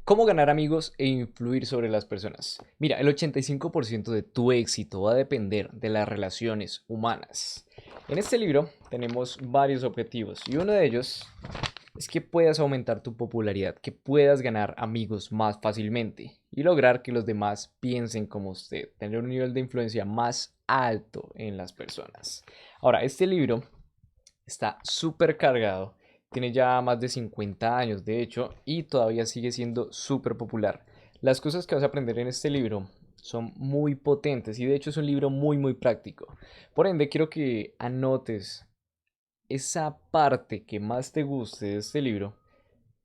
¿Cómo ganar amigos e influir sobre las personas? Mira, el 85% de tu éxito va a depender de las relaciones humanas. En este libro tenemos varios objetivos y uno de ellos es que puedas aumentar tu popularidad, que puedas ganar amigos más fácilmente y lograr que los demás piensen como usted, tener un nivel de influencia más alto en las personas. Ahora, este libro está súper cargado, tiene ya más de 50 años de hecho y todavía sigue siendo súper popular. Las cosas que vas a aprender en este libro son muy potentes y de hecho es un libro muy práctico. Por ende, quiero que anotes esa parte que más te guste de este libro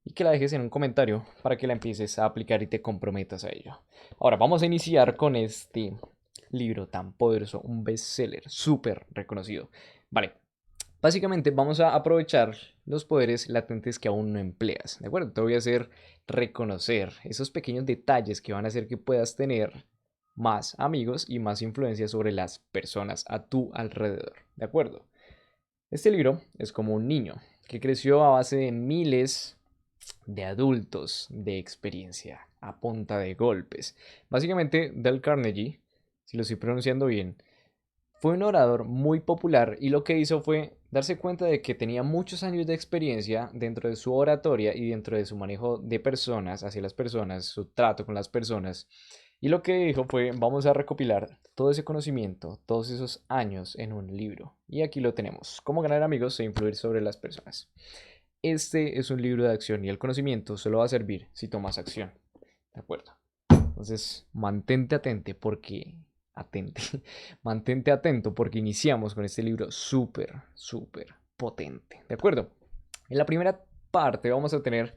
y que la dejes en un comentario para que la empieces a aplicar y te comprometas a ello. Ahora vamos a iniciar con este libro tan poderoso, un bestseller súper reconocido. Vale, básicamente vamos a aprovechar los poderes latentes que aún no empleas, ¿de acuerdo? Te voy a hacer reconocer esos pequeños detalles que van a hacer que puedas tener más amigos y más influencia sobre las personas a tu alrededor, ¿de acuerdo? Este libro es como un niño que creció a base de miles de adultos de experiencia, a punta de golpes. Básicamente, Dale Carnegie, si lo estoy pronunciando bien, fue un orador muy popular y lo que hizo fue darse cuenta de que tenía muchos años de experiencia dentro de su oratoria y dentro de su manejo de personas, hacia las personas, su trato con las personas. Y lo que dijo fue, vamos a recopilar todo ese conocimiento, todos esos años en un libro. Y aquí lo tenemos, cómo ganar amigos e influir sobre las personas. Este es un libro de acción y el conocimiento solo va a servir si tomas acción. ¿De acuerdo? Entonces, mantente atento porque atente, mantente atento porque iniciamos con este libro súper potente. ¿De acuerdo? En la primera parte vamos a tener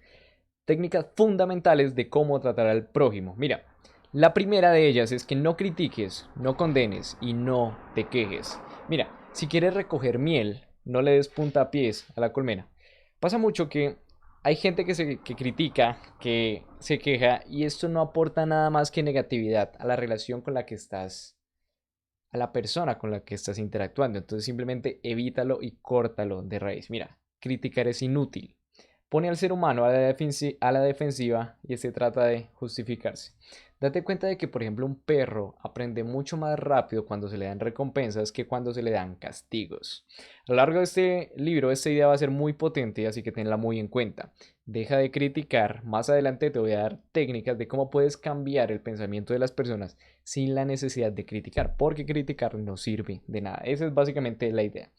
técnicas fundamentales de cómo tratar al prójimo. Mira, la primera de ellas es que no critiques, no condenes y no te quejes. Mira, si quieres recoger miel, no le des puntapiés a la colmena. Pasa mucho que hay gente que critica, que se queja y esto no aporta nada más que negatividad a la relación con la que estás, a la persona con la que estás interactuando. Entonces simplemente evítalo y córtalo de raíz. Mira, criticar es inútil. Pone al ser humano a la defensiva y se trata de justificarse. Date cuenta de que, por ejemplo, un perro aprende mucho más rápido cuando se le dan recompensas que cuando se le dan castigos. A lo largo de este libro, esta idea va a ser muy potente, así que tenla muy en cuenta. Deja de criticar. Más adelante te voy a dar técnicas de cómo puedes cambiar el pensamiento de las personas sin la necesidad de criticar, porque criticar no sirve de nada. Esa es básicamente la idea.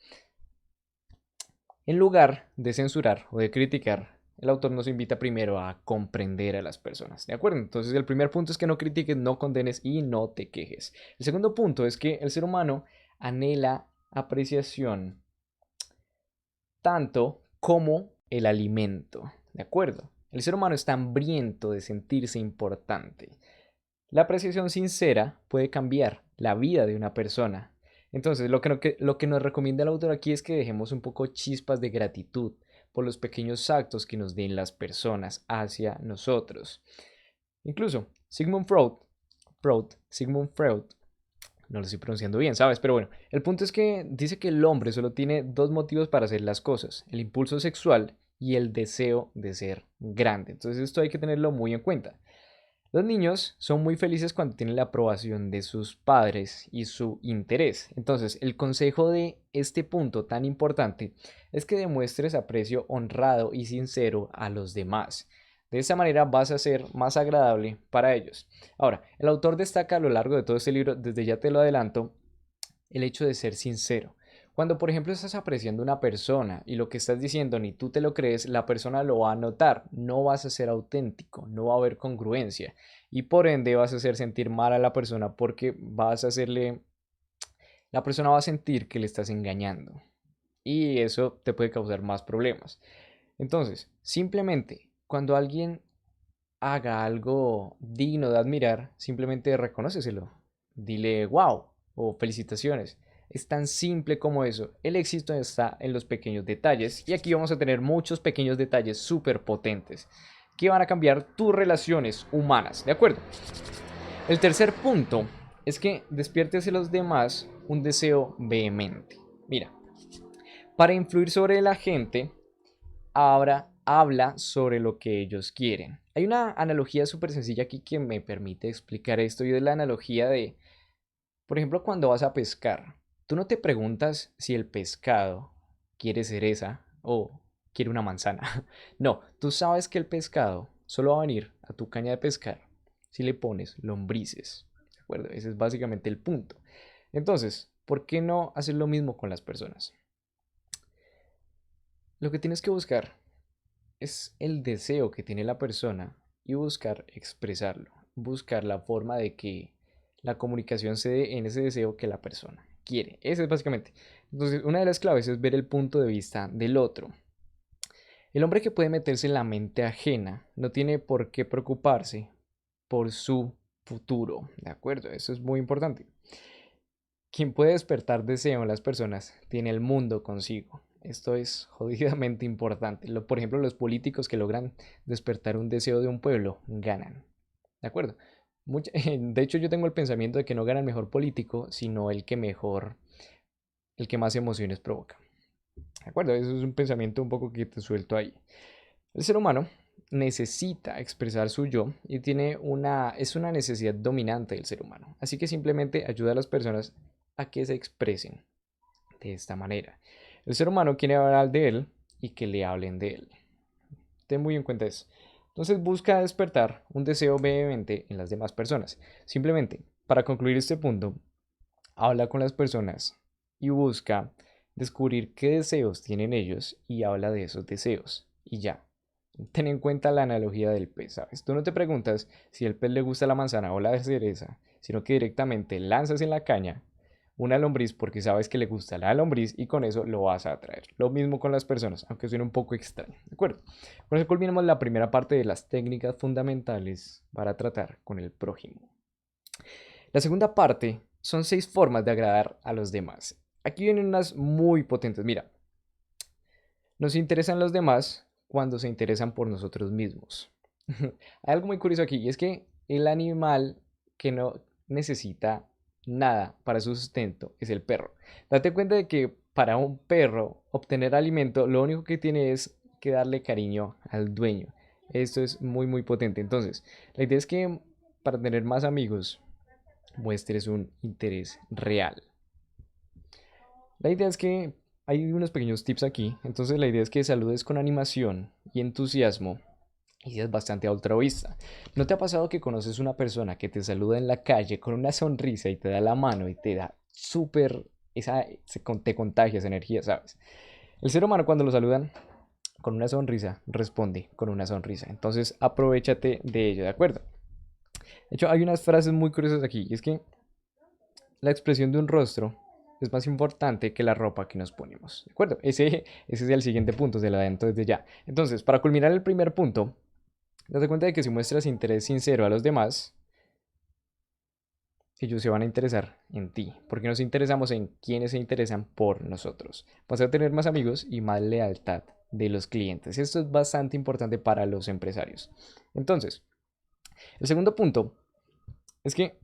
En lugar de censurar o de criticar, el autor nos invita primero a comprender a las personas, ¿de acuerdo? Entonces el primer punto es que no critiques, no condenes y no te quejes. El segundo punto es que el ser humano anhela apreciación tanto como el alimento, ¿de acuerdo? El ser humano está hambriento de sentirse importante. La apreciación sincera puede cambiar la vida de una persona. Entonces, lo que nos recomienda el autor aquí es que dejemos un poco chispas de gratitud por los pequeños actos que nos den las personas hacia nosotros. Incluso Sigmund Freud, no lo estoy pronunciando bien, ¿sabes? Pero bueno, el punto es que dice que el hombre solo tiene dos motivos para hacer las cosas, el impulso sexual y el deseo de ser grande. Entonces esto hay que tenerlo muy en cuenta. Los niños son muy felices cuando tienen la aprobación de sus padres y su interés. Entonces, el consejo de este punto tan importante es que demuestres aprecio honrado y sincero a los demás. De esa manera vas a ser más agradable para ellos. Ahora, el autor destaca a lo largo de todo este libro, desde ya te lo adelanto, el hecho de ser sincero. Cuando, por ejemplo, estás apreciando a una persona y lo que estás diciendo ni tú te lo crees, la persona lo va a notar. No vas a ser auténtico, no va a haber congruencia. Y por ende vas a hacer sentir mal a la persona porque vas a hacerle... La persona va a sentir que le estás engañando. Y eso te puede causar más problemas. Entonces, simplemente cuando alguien haga algo digno de admirar, simplemente reconóceselo. Dile wow o felicitaciones. Es tan simple como eso. El éxito está en los pequeños detalles y aquí vamos a tener muchos pequeños detalles súper potentes que van a cambiar tus relaciones humanas, ¿de acuerdo? El tercer punto es que despiertes en los demás un deseo vehemente. Mira, para influir sobre la gente, ahora habla sobre lo que ellos quieren. Hay una analogía súper sencilla aquí que me permite explicar esto y es la analogía de, por ejemplo, cuando vas a pescar, tú no te preguntas si el pescado quiere cereza o quiere una manzana. No, tú sabes que el pescado solo va a venir a tu caña de pescar si le pones lombrices. ¿De acuerdo? Ese es básicamente el punto. Entonces, ¿por qué no hacer lo mismo con las personas? Lo que tienes que buscar es el deseo que tiene la persona y buscar expresarlo, buscar la forma de que la comunicación se dé en ese deseo que la persona quiere. Ese es básicamente. Entonces, una de las claves es ver el punto de vista del otro. El hombre que puede meterse en la mente ajena no tiene por qué preocuparse por su futuro, ¿de acuerdo? Eso es muy importante. Quien puede despertar deseo en las personas tiene el mundo consigo. Esto es jodidamente importante. Por ejemplo, los políticos que logran despertar un deseo de un pueblo ganan. ¿De acuerdo? De hecho, yo tengo el pensamiento de que no gana el mejor político, sino el que más emociones provoca. ¿De acuerdo? Eso es un pensamiento un poco que te suelto ahí. El ser humano necesita expresar su yo y es una necesidad dominante del ser humano. Así que simplemente ayuda a las personas a que se expresen de esta manera. El ser humano quiere hablar de él y que le hablen de él. Ten muy en cuenta eso. Entonces busca despertar un deseo vehemente en las demás personas. Simplemente, para concluir este punto, habla con las personas y busca descubrir qué deseos tienen ellos y habla de esos deseos. Y ya. Ten en cuenta la analogía del pez, ¿sabes? Tú no te preguntas si al pez le gusta la manzana o la cereza, sino que directamente lanzas en la caña una lombriz porque sabes que le gusta la lombriz y con eso lo vas a atraer. Lo mismo con las personas, aunque suene un poco extraño, ¿de acuerdo? Con eso culminamos la primera parte de las técnicas fundamentales para tratar con el prójimo. La segunda parte son 6 formas de agradar a los demás. Aquí vienen unas muy potentes. Mira, nos interesan los demás cuando se interesan por nosotros mismos. Hay algo muy curioso aquí y es que el animal que no necesita nada para su sustento es el perro. Date cuenta de que para un perro obtener alimento lo único que tiene es que darle cariño al dueño. Esto es muy potente. Entonces, la idea es que para tener más amigos muestres un interés real. La idea es que hay unos pequeños tips aquí. Entonces la idea es que saludes con animación y entusiasmo y seas bastante altruista. ¿No te ha pasado que conoces una persona que te saluda en la calle con una sonrisa y te da la mano y te da súper, te contagia esa energía, ¿sabes? El ser humano cuando lo saludan con una sonrisa responde con una sonrisa. Entonces aprovechate de ello, ¿de acuerdo? De hecho, hay unas frases muy curiosas aquí y es que la expresión de un rostro es más importante que la ropa que nos ponemos. ¿De acuerdo? Ese es el siguiente punto, se lo adentro desde ya. Entonces, para culminar el primer punto, date cuenta de que si muestras interés sincero a los demás, ellos se van a interesar en ti, porque nos interesamos en quienes se interesan por nosotros. Vas a tener más amigos y más lealtad de los clientes. Esto es bastante importante para los empresarios. Entonces, el segundo punto es que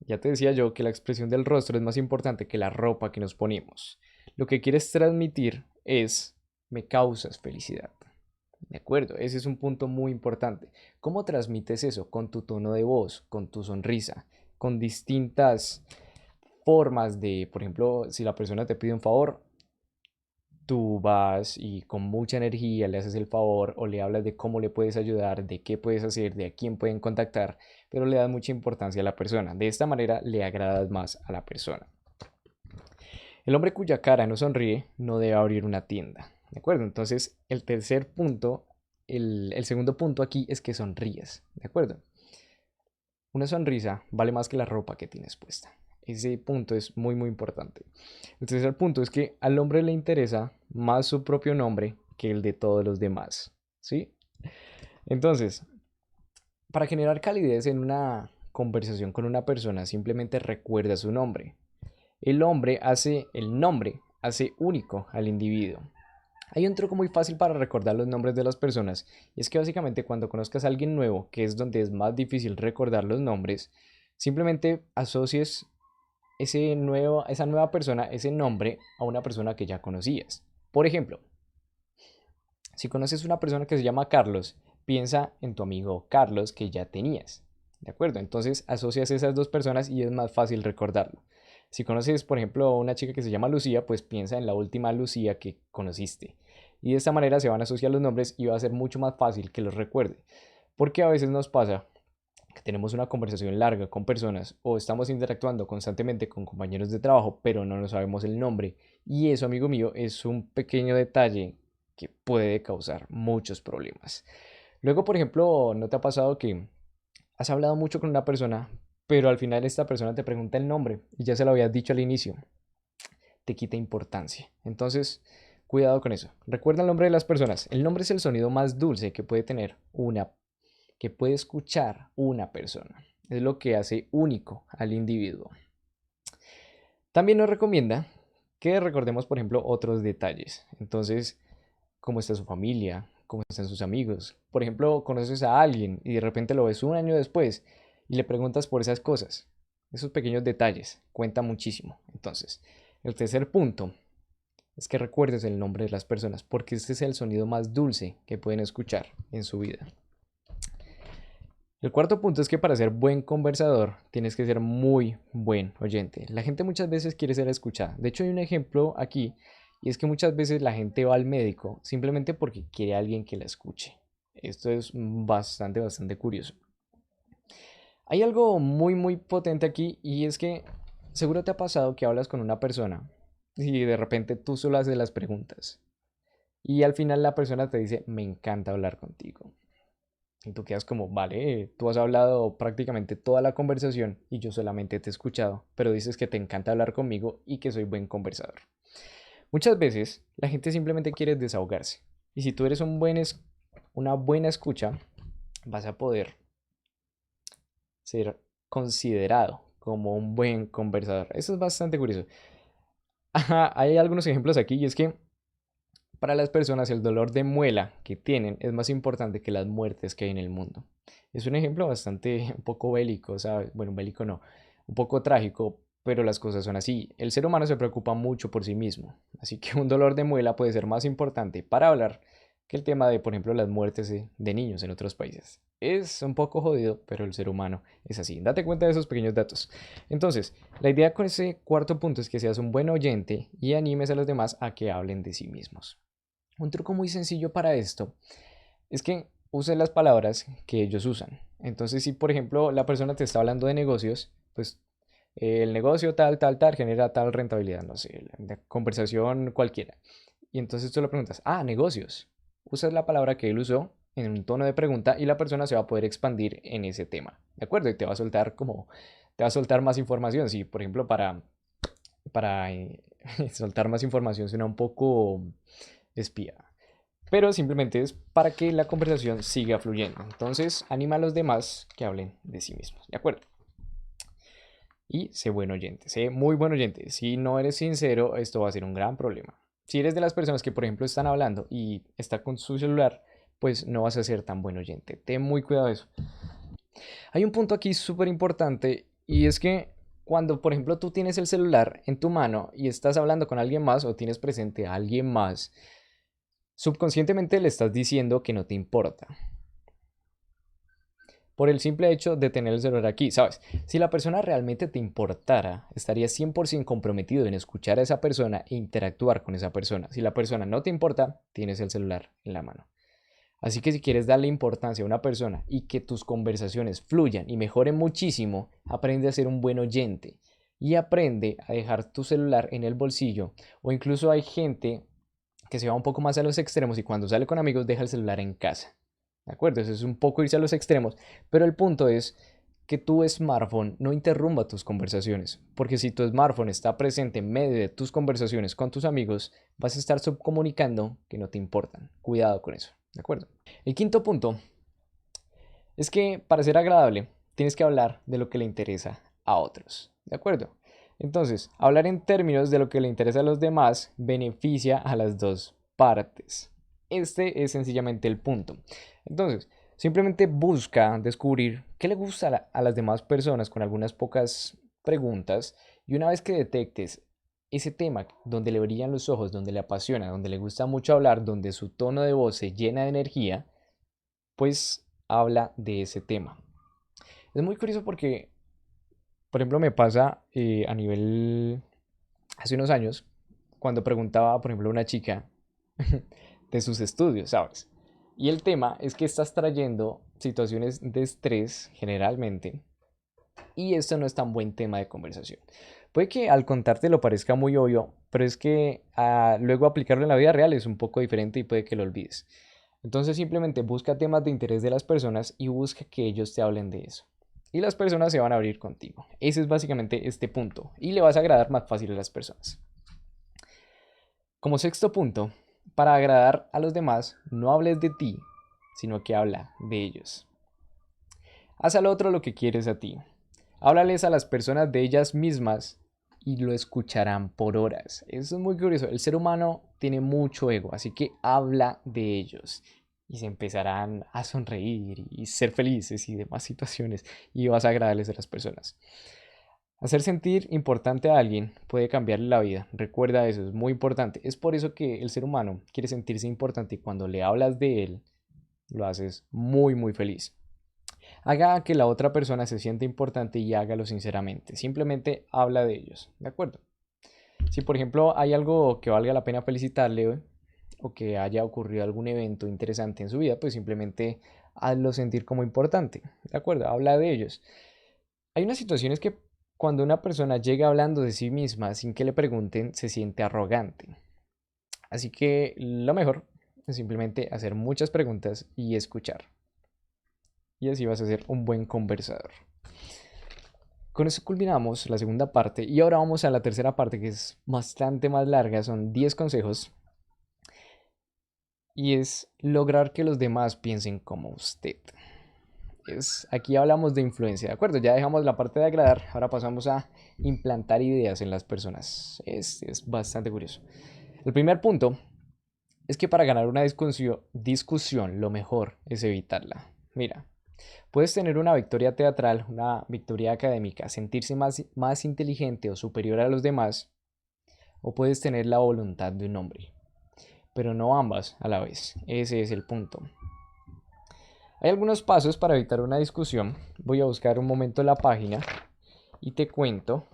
ya te decía yo que la expresión del rostro es más importante que la ropa que nos ponemos. Lo que quieres transmitir es, me causas felicidad. De acuerdo, ese es un punto muy importante. ¿Cómo transmites eso? Con tu tono de voz, con tu sonrisa, con distintas formas de, por ejemplo, si la persona te pide un favor, tú vas y con mucha energía le haces el favor o le hablas de cómo le puedes ayudar, de qué puedes hacer, de a quién pueden contactar, pero le das mucha importancia a la persona. De esta manera le agradas más a la persona. El hombre cuya cara no sonríe no debe abrir una tienda. ¿De acuerdo? Entonces, el tercer punto, el segundo punto aquí es que sonríes. ¿De acuerdo? Una sonrisa vale más que la ropa que tienes puesta. Ese punto es muy importante. El tercer punto es que al hombre le interesa más su propio nombre que el de todos los demás. ¿Sí? Entonces, para generar calidez en una conversación con una persona, simplemente recuerda su nombre. El nombre hace único al individuo. Hay un truco muy fácil para recordar los nombres de las personas, y es que básicamente cuando conozcas a alguien nuevo, que es donde es más difícil recordar los nombres, simplemente asocies esa nueva persona, ese nombre, a una persona que ya conocías. Por ejemplo, si conoces una persona que se llama Carlos, piensa en tu amigo Carlos que ya tenías. ¿De acuerdo? Entonces asocias esas dos personas y es más fácil recordarlo. Si conoces, por ejemplo, a una chica que se llama Lucía, pues piensa en la última Lucía que conociste. Y de esta manera se van a asociar los nombres y va a ser mucho más fácil que los recuerde. Porque a veces nos pasa que tenemos una conversación larga con personas o estamos interactuando constantemente con compañeros de trabajo, pero no nos sabemos el nombre. Y eso, amigo mío, es un pequeño detalle que puede causar muchos problemas. Luego, por ejemplo, ¿no te ha pasado que has hablado mucho con una persona, pero al final esta persona te pregunta el nombre y ya se lo habías dicho al inicio? Te quita importancia. Entonces, cuidado con eso. Recuerda el nombre de las personas. El nombre es el sonido más dulce que puede tener que puede escuchar una persona. Es lo que hace único al individuo. También nos recomienda que recordemos, por ejemplo, otros detalles. Entonces, cómo está su familia, cómo están sus amigos. Por ejemplo, conoces a alguien y de repente lo ves un año después y le preguntas por esas cosas. Esos pequeños detalles cuentan muchísimo. Entonces, el tercer punto es que recuerdes el nombre de las personas, porque este es el sonido más dulce que pueden escuchar en su vida. El cuarto punto es que para ser buen conversador tienes que ser muy buen oyente. La gente muchas veces quiere ser escuchada. De hecho, hay un ejemplo aquí y es que muchas veces la gente va al médico simplemente porque quiere a alguien que la escuche. Esto es bastante curioso. Hay algo muy potente aquí y es que seguro te ha pasado que hablas con una persona y de repente tú solo haces las preguntas y al final la persona te dice, me encanta hablar contigo. Y tú quedas como, vale, tú has hablado prácticamente toda la conversación y yo solamente te he escuchado, pero dices que te encanta hablar conmigo y que soy buen conversador. Muchas veces la gente simplemente quiere desahogarse. Y si tú eres una buena escucha, vas a poder ser considerado como un buen conversador. Eso es bastante curioso. Ajá, hay algunos ejemplos aquí y es que para las personas el dolor de muela que tienen es más importante que las muertes que hay en el mundo. Es un ejemplo bastante un poco bélico, ¿sabes? Bueno, bélico no, un poco trágico, pero las cosas son así. El ser humano se preocupa mucho por sí mismo, así que un dolor de muela puede ser más importante para hablar que el tema de, por ejemplo, las muertes de niños en otros países. Es un poco jodido, pero el ser humano es así. Date cuenta de esos pequeños datos. Entonces, la idea con ese cuarto punto es que seas un buen oyente y animes a los demás a que hablen de sí mismos. Un truco muy sencillo para esto es que uses las palabras que ellos usan. Entonces, si por ejemplo la persona te está hablando de negocios, pues el negocio tal genera tal rentabilidad, no sé, la conversación cualquiera. Y entonces tú le preguntas, ah, negocios. Usas la palabra que él usó en un tono de pregunta y la persona se va a poder expandir en ese tema. ¿De acuerdo? Y te va a soltar te va a soltar más información. Si, por ejemplo, para soltar más información suena un poco espía. Pero simplemente es para que la conversación siga fluyendo. Entonces, anima a los demás que hablen de sí mismos. ¿De acuerdo? Y sé buen oyente, sé muy buen oyente. Si no eres sincero, esto va a ser un gran problema. Si eres de las personas que, por ejemplo, están hablando y está con su celular, pues no vas a ser tan buen oyente. Ten muy cuidado de eso. Hay un punto aquí súper importante y es que cuando, por ejemplo, tú tienes el celular en tu mano y estás hablando con alguien más o tienes presente a alguien más, subconscientemente le estás diciendo que no te importa. Por el simple hecho de tener el celular aquí, ¿sabes? Si la persona realmente te importara, estarías 100% comprometido en escuchar a esa persona e interactuar con esa persona. Si la persona no te importa, tienes el celular en la mano. Así que si quieres darle importancia a una persona y que tus conversaciones fluyan y mejoren muchísimo, aprende a ser un buen oyente y aprende a dejar tu celular en el bolsillo. O incluso hay gente que se va un poco más a los extremos y cuando sale con amigos deja el celular en casa. ¿De acuerdo? Eso es un poco irse a los extremos, pero el punto es que tu smartphone no interrumpa tus conversaciones, porque si tu smartphone está presente en medio de tus conversaciones con tus amigos, vas a estar subcomunicando que no te importan. Cuidado con eso, ¿de acuerdo? El quinto punto es que para ser agradable tienes que hablar de lo que le interesa a otros, ¿de acuerdo? Entonces, hablar en términos de lo que le interesa a los demás beneficia a las dos partes. Este es sencillamente el punto. Entonces, simplemente busca descubrir qué le gusta a las demás personas con algunas pocas preguntas y una vez que detectes ese tema donde le brillan los ojos, donde le apasiona, donde le gusta mucho hablar, donde su tono de voz se llena de energía, pues habla de ese tema. Es muy curioso porque, por ejemplo, me pasa a nivel, hace unos años, cuando preguntaba, por ejemplo, a una chica de sus estudios, ¿sabes? Y el tema es que estás trayendo situaciones de estrés generalmente y esto no es tan buen tema de conversación. Puede que al contarte lo parezca muy obvio, pero es que luego aplicarlo en la vida real es un poco diferente y puede que lo olvides. Entonces simplemente busca temas de interés de las personas y busca que ellos te hablen de eso. Y las personas se van a abrir contigo. Ese es básicamente este punto. Y le vas a agradar más fácil a las personas. Como sexto punto, para agradar a los demás, no hables de ti, sino que habla de ellos. Haz al otro lo que quieres a ti. Háblales a las personas de ellas mismas y lo escucharán por horas. Eso es muy curioso. El ser humano tiene mucho ego, así que habla de ellos y se empezarán a sonreír y ser felices y demás situaciones y vas a agradarles a las personas. Hacer sentir importante a alguien puede cambiarle la vida. Recuerda eso, es muy importante. Es por eso que el ser humano quiere sentirse importante y cuando le hablas de él, lo haces muy, muy feliz. Haga que la otra persona se sienta importante y hágalo sinceramente. Simplemente habla de ellos, ¿de acuerdo? Si por ejemplo hay algo que valga la pena felicitarle o que haya ocurrido algún evento interesante en su vida, pues simplemente hazlo sentir como importante, ¿de acuerdo? Habla de ellos. Hay unas situaciones que cuando una persona llega hablando de sí misma sin que le pregunten, se siente arrogante. Así que lo mejor es simplemente hacer muchas preguntas y escuchar. Y así vas a ser un buen conversador. Con eso culminamos la segunda parte y ahora vamos a la tercera parte que es bastante más larga, son 10 consejos y es lograr que los demás piensen como usted. Aquí hablamos de influencia, ¿de acuerdo? Ya dejamos la parte de agradar, ahora pasamos a implantar ideas en las personas. Es bastante curioso. El primer punto es que para ganar una discusión lo mejor es evitarla. Mira, puedes tener una victoria teatral, una victoria académica, sentirse más inteligente o superior a los demás, o puedes tener la voluntad de un hombre, pero no ambas a la vez. Ese es el punto. Hay algunos pasos para evitar una discusión. Voy a buscar un momento la página y te cuento.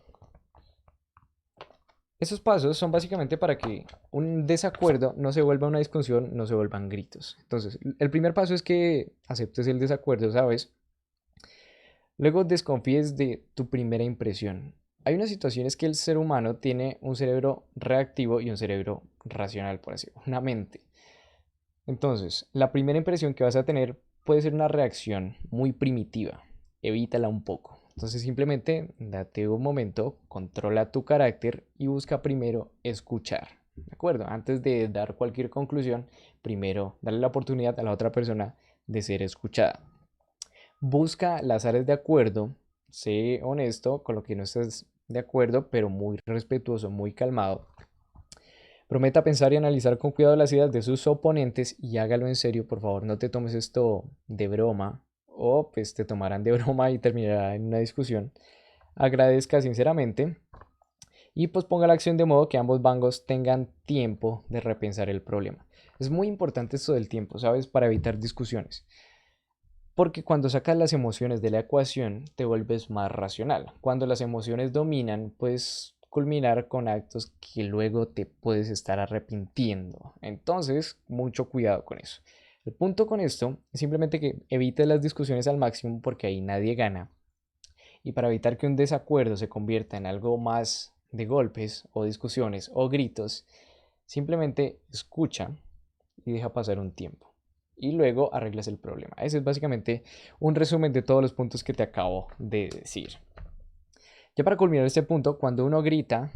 Esos pasos son básicamente para que un desacuerdo no se vuelva una discusión, no se vuelvan gritos. Entonces, el primer paso es que aceptes el desacuerdo, ¿sabes? Luego desconfíes de tu primera impresión. Hay unas situaciones que el ser humano tiene un cerebro reactivo y un cerebro racional, por así decirlo, una mente. Entonces, la primera impresión que vas a tener puede ser una reacción muy primitiva. Evítala un poco. Entonces, simplemente date un momento, controla tu carácter y busca primero escuchar. ¿De acuerdo? Antes de dar cualquier conclusión, primero dale la oportunidad a la otra persona de ser escuchada. Busca las áreas de acuerdo, sé honesto con lo que no estás de acuerdo, pero muy respetuoso, muy calmado. Prometa pensar y analizar con cuidado las ideas de sus oponentes y hágalo en serio, por favor. No te tomes esto de broma o pues te tomarán de broma y terminará en una discusión. Agradezca sinceramente y posponga la acción de modo que ambos bandos tengan tiempo de repensar el problema. Es muy importante esto del tiempo, ¿sabes? Para evitar discusiones. Porque cuando sacas las emociones de la ecuación, te vuelves más racional. Cuando las emociones dominan, puedes culminar con actos que luego te puedes estar arrepintiendo. Entonces, mucho cuidado con eso. El punto con esto es simplemente que evites las discusiones al máximo porque ahí nadie gana. Y para evitar que un desacuerdo se convierta en algo más de golpes o discusiones o gritos, simplemente escucha y deja pasar un tiempo y luego arreglas el problema. Ese es básicamente un resumen de todos los puntos que te acabo de decir. Ya para culminar este punto, cuando uno grita,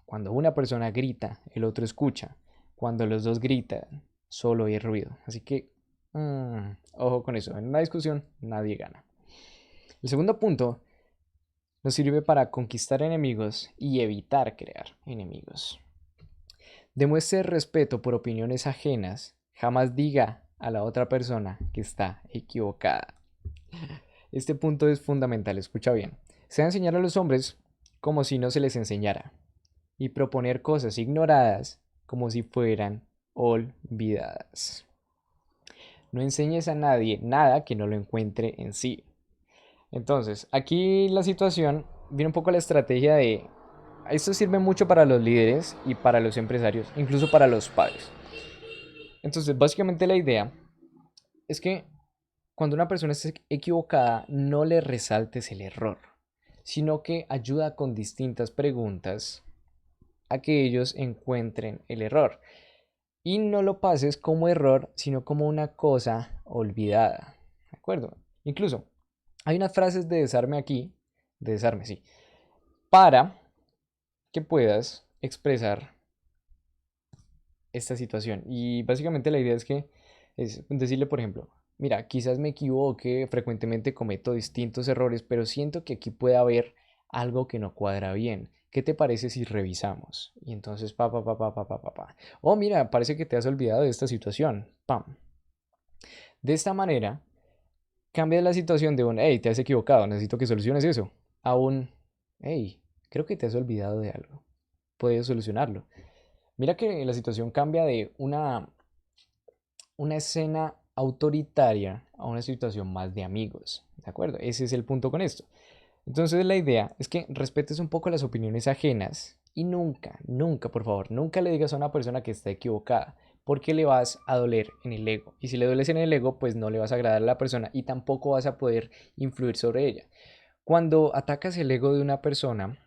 cuando una persona grita, el otro escucha. Cuando los dos gritan, solo hay ruido. Así que, ojo con eso. En una discusión, nadie gana. El segundo punto nos sirve para conquistar enemigos y evitar crear enemigos. Demuestre respeto por opiniones ajenas. Jamás diga a la otra persona que está equivocada. Este punto es fundamental, escucha bien. Se va a enseñar a los hombres como si no se les enseñara y proponer cosas ignoradas como si fueran olvidadas. No enseñes a nadie nada que no lo encuentre en sí. Entonces, aquí la situación viene un poco la estrategia de... Esto sirve mucho para los líderes y para los empresarios, incluso para los padres. Entonces, básicamente la idea es que cuando una persona esté equivocada, no le resaltes el error, sino que ayuda con distintas preguntas a que ellos encuentren el error. Y no lo pases como error, sino como una cosa olvidada. ¿De acuerdo? Incluso, hay unas frases de desarme aquí, de desarme, sí, para que puedas expresar esta situación. Y básicamente la idea es que es decirle, por ejemplo, mira, quizás me equivoque, frecuentemente cometo distintos errores, pero siento que aquí puede haber algo que no cuadra bien. ¿Qué te parece si revisamos? Y entonces, pa. Oh, mira, parece que te has olvidado de esta situación. Pam. De esta manera, cambia la situación de un, hey, te has equivocado, necesito que soluciones eso, a un, hey, creo que te has olvidado de algo. Puedes solucionarlo. Mira que la situación cambia de una escena autoritaria a una situación más de amigos. ¿De acuerdo? Ese es el punto con esto. Entonces la idea es que respetes un poco las opiniones ajenas y nunca, por favor, nunca le digas a una persona que está equivocada, porque le vas a doler en el ego. Y si le dueles en el ego, pues no le vas a agradar a la persona y tampoco vas a poder influir sobre ella. Cuando atacas el ego de una persona,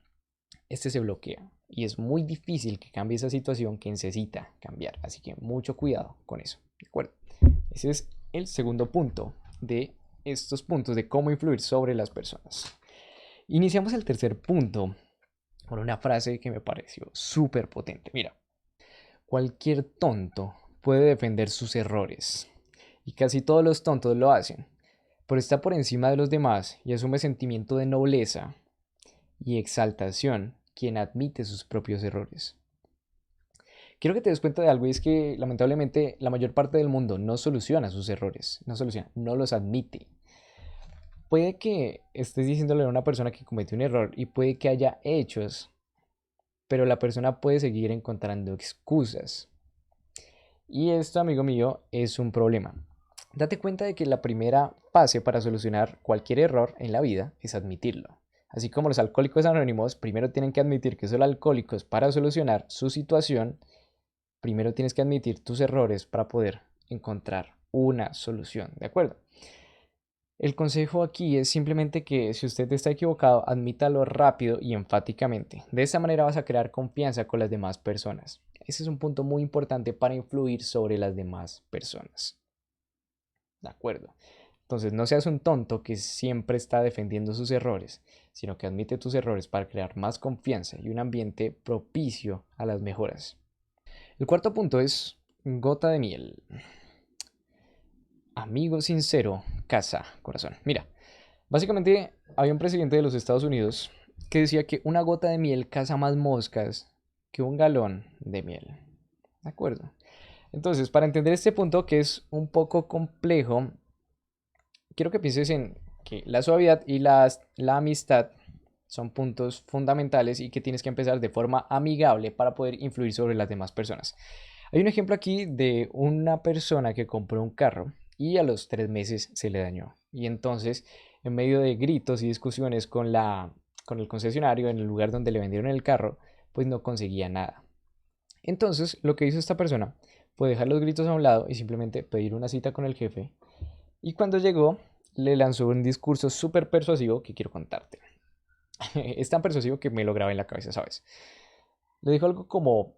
este se bloquea y es muy difícil que cambie esa situación que necesita cambiar. Así que mucho cuidado con eso. ¿De acuerdo? Ese es el segundo punto de estos puntos de cómo influir sobre las personas. Iniciamos el tercer punto con una frase que me pareció súper potente. Mira, cualquier tonto puede defender sus errores y casi todos los tontos lo hacen, pero está por encima de los demás y asume sentimiento de nobleza y exaltación quien admite sus propios errores. Quiero que te des cuenta de algo y es que lamentablemente la mayor parte del mundo no soluciona sus errores, no los admite. Puede que estés diciéndole a una persona que cometió un error y puede que haya hechos, pero la persona puede seguir encontrando excusas. Y esto, amigo mío, es un problema. Date cuenta de que la primera fase para solucionar cualquier error en la vida es admitirlo. Así como los alcohólicos anónimos primero tienen que admitir que son alcohólicos para solucionar su situación, primero tienes que admitir tus errores para poder encontrar una solución, ¿de acuerdo? El consejo aquí es simplemente que si usted está equivocado, admítalo rápido y enfáticamente. De esa manera vas a crear confianza con las demás personas. Ese es un punto muy importante para influir sobre las demás personas. ¿De acuerdo? Entonces no seas un tonto que siempre está defendiendo sus errores, sino que admite tus errores para crear más confianza y un ambiente propicio a las mejoras. El cuarto punto es gota de miel. Amigo sincero, casa, corazón. Mira, básicamente había un presidente de los Estados Unidos que decía que una gota de miel caza más moscas que un galón de miel. ¿De acuerdo? Entonces, para entender este punto que es un poco complejo, quiero que pienses en que la suavidad y la amistad son puntos fundamentales y que tienes que empezar de forma amigable para poder influir sobre las demás personas. Hay un ejemplo aquí de una persona que compró un carro y a los 3 meses se le dañó. Y entonces, en medio de gritos y discusiones con el concesionario en el lugar donde le vendieron el carro, pues no conseguía nada. Entonces, lo que hizo esta persona fue dejar los gritos a un lado y simplemente pedir una cita con el jefe. Y cuando llegó, le lanzó un discurso súper persuasivo que quiero contarte. Es tan persuasivo que me lo grabé en la cabeza, ¿sabes? Le dijo algo como,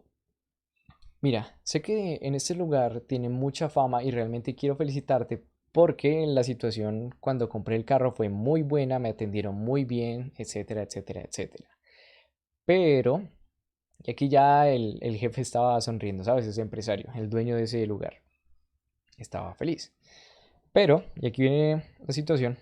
mira, sé que en este lugar tiene mucha fama y realmente quiero felicitarte porque la situación cuando compré el carro fue muy buena, me atendieron muy bien, etcétera, etcétera, etcétera. Pero, y aquí ya el jefe estaba sonriendo, ¿sabes? Ese empresario, el dueño de ese lugar, estaba feliz. Pero, y aquí viene la situación,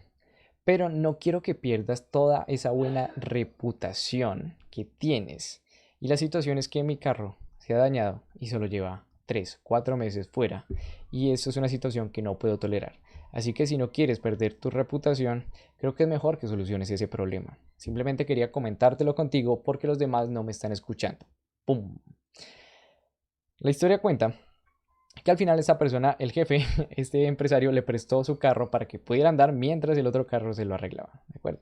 pero no quiero que pierdas toda esa buena reputación que tienes. Y la situación es que mi carro se ha dañado y solo lleva 3, 4 meses fuera. Y esto es una situación que no puedo tolerar. Así que si no quieres perder tu reputación, creo que es mejor que soluciones ese problema. Simplemente quería comentártelo contigo porque los demás no me están escuchando. ¡Pum! La historia cuenta que al final esta persona, el jefe, este empresario, le prestó su carro para que pudiera andar mientras el otro carro se lo arreglaba, ¿de acuerdo?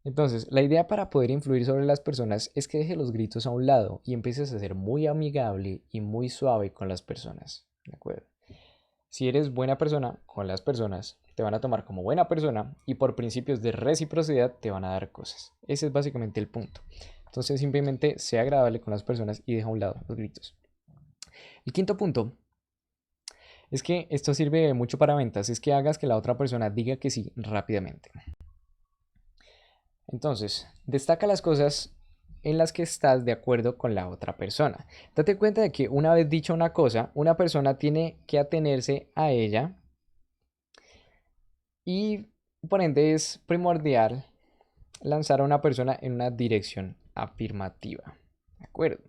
Entonces, la idea para poder influir sobre las personas es que dejes los gritos a un lado y empieces a ser muy amigable y muy suave con las personas, ¿de acuerdo? Si eres buena persona con las personas, te van a tomar como buena persona y por principios de reciprocidad te van a dar cosas. Ese es básicamente el punto. Entonces, simplemente sea agradable con las personas y deja a un lado los gritos. El quinto punto es que esto sirve mucho para ventas, es que hagas que la otra persona diga que sí rápidamente. Entonces, destaca las cosas en las que estás de acuerdo con la otra persona. Date cuenta de que una vez dicha una cosa, una persona tiene que atenerse a ella y por ende es primordial lanzar a una persona en una dirección afirmativa. ¿De acuerdo?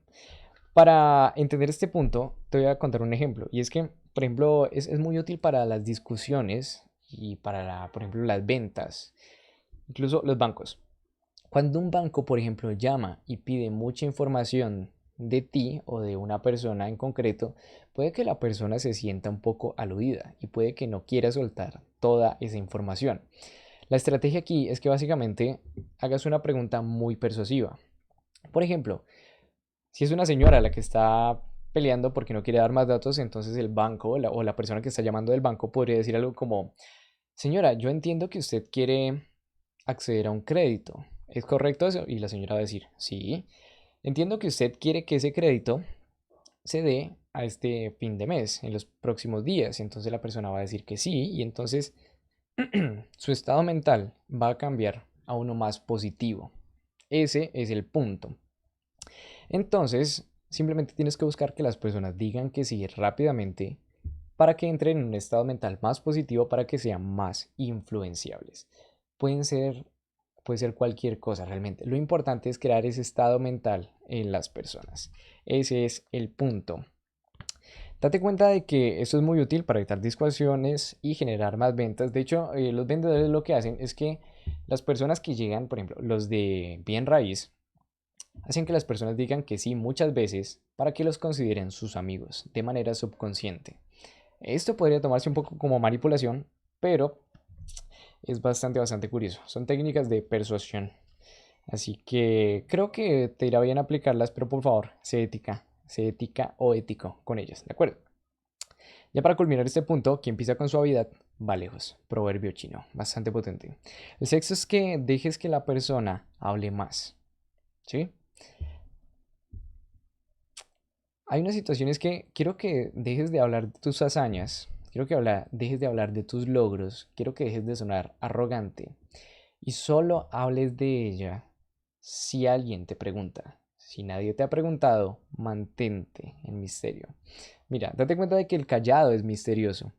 Para entender este punto, te voy a contar un ejemplo. Y es que, por ejemplo, es muy útil para las discusiones y para, por ejemplo, las ventas, incluso los bancos. Cuando un banco, por ejemplo, llama y pide mucha información de ti o de una persona en concreto, puede que la persona se sienta un poco aludida y puede que no quiera soltar toda esa información. La estrategia aquí es que básicamente hagas una pregunta muy persuasiva. Por ejemplo, si es una señora la que está peleando porque no quiere dar más datos, entonces el banco o la persona que está llamando del banco podría decir algo como, señora, yo entiendo que usted quiere acceder a un crédito. ¿Es correcto eso? Y la señora va a decir, sí. Entiendo que usted quiere que ese crédito se dé a este fin de mes, en los próximos días. Entonces la persona va a decir que sí y entonces su estado mental va a cambiar a uno más positivo. Ese es el punto. Entonces, simplemente tienes que buscar que las personas digan que sí rápidamente para que entren en un estado mental más positivo para que sean más influenciables. Pueden ser, puede ser cualquier cosa realmente. Lo importante es crear ese estado mental en las personas. Ese es el punto. Date cuenta de que esto es muy útil para evitar discusiones y generar más ventas. De hecho, los vendedores lo que hacen es que las personas que llegan, por ejemplo, los de bien raíz, hacen que las personas digan que sí muchas veces para que los consideren sus amigos de manera subconsciente. Esto podría tomarse un poco como manipulación, pero es bastante curioso. Son técnicas de persuasión. Así que creo que te irá bien aplicarlas, pero por favor, sé ética o ético con ellas, ¿de acuerdo? Ya para culminar este punto, quien empieza con suavidad va lejos. Proverbio chino, bastante potente. El sexto es que dejes que la persona hable más, ¿sí? Hay unas situaciones que quiero que dejes de hablar de tus hazañas, quiero que dejes de hablar de tus logros, quiero que dejes de sonar arrogante y solo hables de ella si alguien te pregunta. Si nadie te ha preguntado, mantente en misterio. Mira, date cuenta de que el callado es misterioso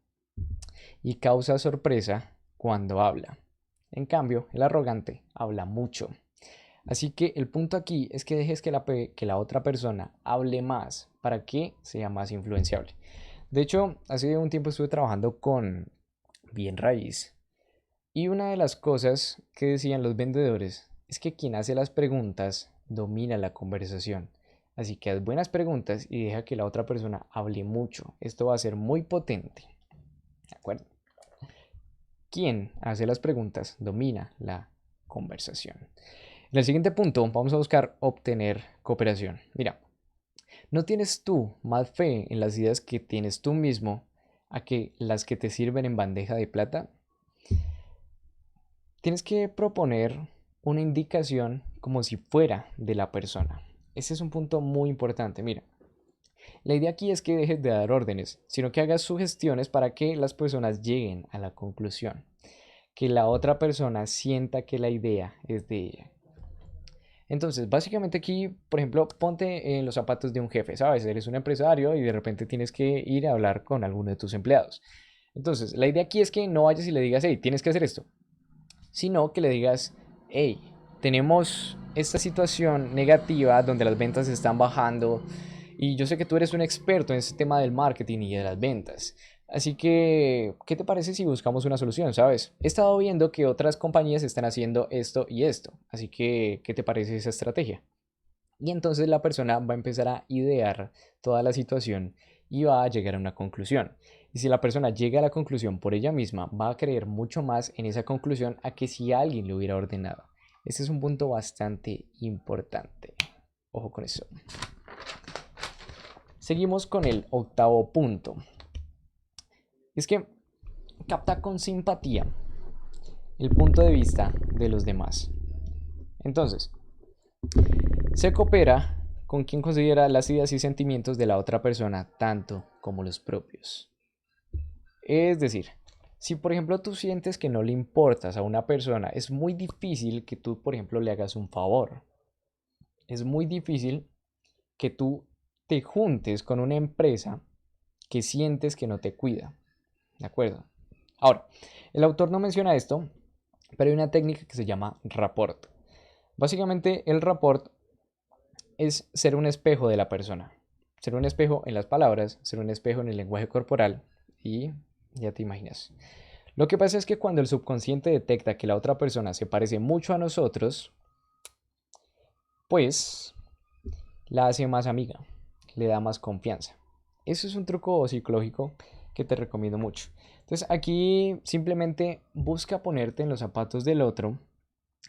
y causa sorpresa cuando habla. En cambio, el arrogante habla mucho. Así que el punto aquí es que dejes que la otra persona hable más para que sea más influenciable. De hecho, hace un tiempo estuve trabajando con Bien Raíz y una de las cosas que decían los vendedores es que quien hace las preguntas domina la conversación. Así que haz buenas preguntas y deja que la otra persona hable mucho. Esto va a ser muy potente. ¿De acuerdo? Quien hace las preguntas domina la conversación. En el siguiente punto vamos a buscar obtener cooperación. Mira, ¿no tienes tú más fe en las ideas que tienes tú mismo a que las que te sirven en bandeja de plata? Tienes que proponer una indicación como si fuera de la persona. Ese es un punto muy importante. Mira, la idea aquí es que dejes de dar órdenes, sino que hagas sugestiones para que las personas lleguen a la conclusión. Que la otra persona sienta que la idea es de ella. Entonces, básicamente aquí, por ejemplo, ponte en los zapatos de un jefe, ¿sabes? Eres un empresario y de repente tienes que ir a hablar con alguno de tus empleados. Entonces, la idea aquí es que no vayas y le digas, hey, tienes que hacer esto, sino que le digas, hey, tenemos esta situación negativa donde las ventas están bajando y yo sé que tú eres un experto en este tema del marketing y de las ventas. Así que, ¿qué te parece si buscamos una solución, sabes? He estado viendo que otras compañías están haciendo esto y esto. Así que, ¿qué te parece esa estrategia? Y entonces la persona va a empezar a idear toda la situación y va a llegar a una conclusión. Y si la persona llega a la conclusión por ella misma, va a creer mucho más en esa conclusión a que si alguien le hubiera ordenado. Este es un punto bastante importante. Ojo con eso. Seguimos con el octavo punto. Es que capta con simpatía el punto de vista de los demás. Entonces, se coopera con quien considera las ideas y sentimientos de la otra persona tanto como los propios. Es decir, si por ejemplo tú sientes que no le importas a una persona, es muy difícil que tú, por ejemplo, le hagas un favor. Es muy difícil que tú te juntes con una empresa que sientes que no te cuida. ¿De acuerdo? Ahora, el autor no menciona esto, pero hay una técnica que se llama rapport. Básicamente, el rapport es ser un espejo de la persona. Ser un espejo en las palabras, ser un espejo en el lenguaje corporal y ya te imaginas. Lo que pasa es que cuando el subconsciente detecta que la otra persona se parece mucho a nosotros, pues la hace más amiga, le da más confianza. Eso es un truco psicológico que te recomiendo mucho. Entonces aquí simplemente busca ponerte en los zapatos del otro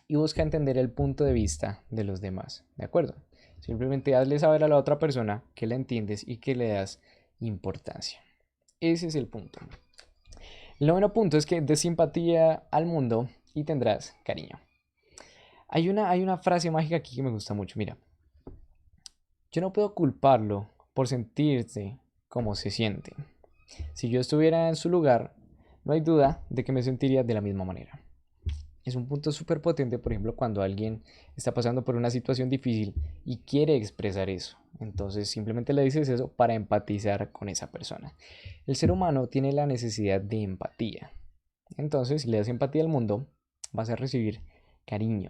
y busca entender el punto de vista de los demás, ¿de acuerdo? Simplemente hazle saber a la otra persona que la entiendes y que le das importancia. Ese es el punto. El noveno punto es que des simpatía al mundo y tendrás cariño. Hay una frase mágica aquí que me gusta mucho, mira. Yo no puedo culparlo por sentirse como se siente. Si yo estuviera en su lugar, no hay duda de que me sentiría de la misma manera. Es un punto súper potente, por ejemplo, cuando alguien está pasando por una situación difícil y quiere expresar eso. Entonces simplemente le dices eso para empatizar con esa persona. El ser humano tiene la necesidad de empatía. Entonces, si le das empatía al mundo, vas a recibir cariño.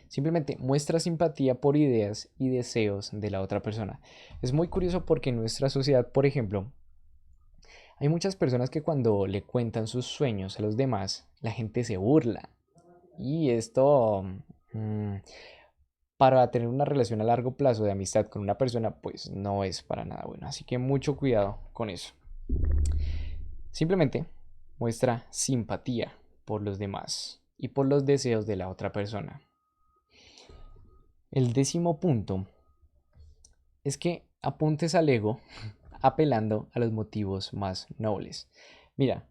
Simplemente muestra simpatía por ideas y deseos de la otra persona. Es muy curioso porque en nuestra sociedad, por ejemplo, hay muchas personas que cuando le cuentan sus sueños a los demás, la gente se burla. Y esto, mm, para tener una relación a largo plazo de amistad con una persona, pues no es para nada bueno. Así que mucho cuidado con eso. Simplemente muestra simpatía por los demás y por los deseos de la otra persona. El décimo punto es que apuntes al ego apelando a los motivos más nobles. Mira,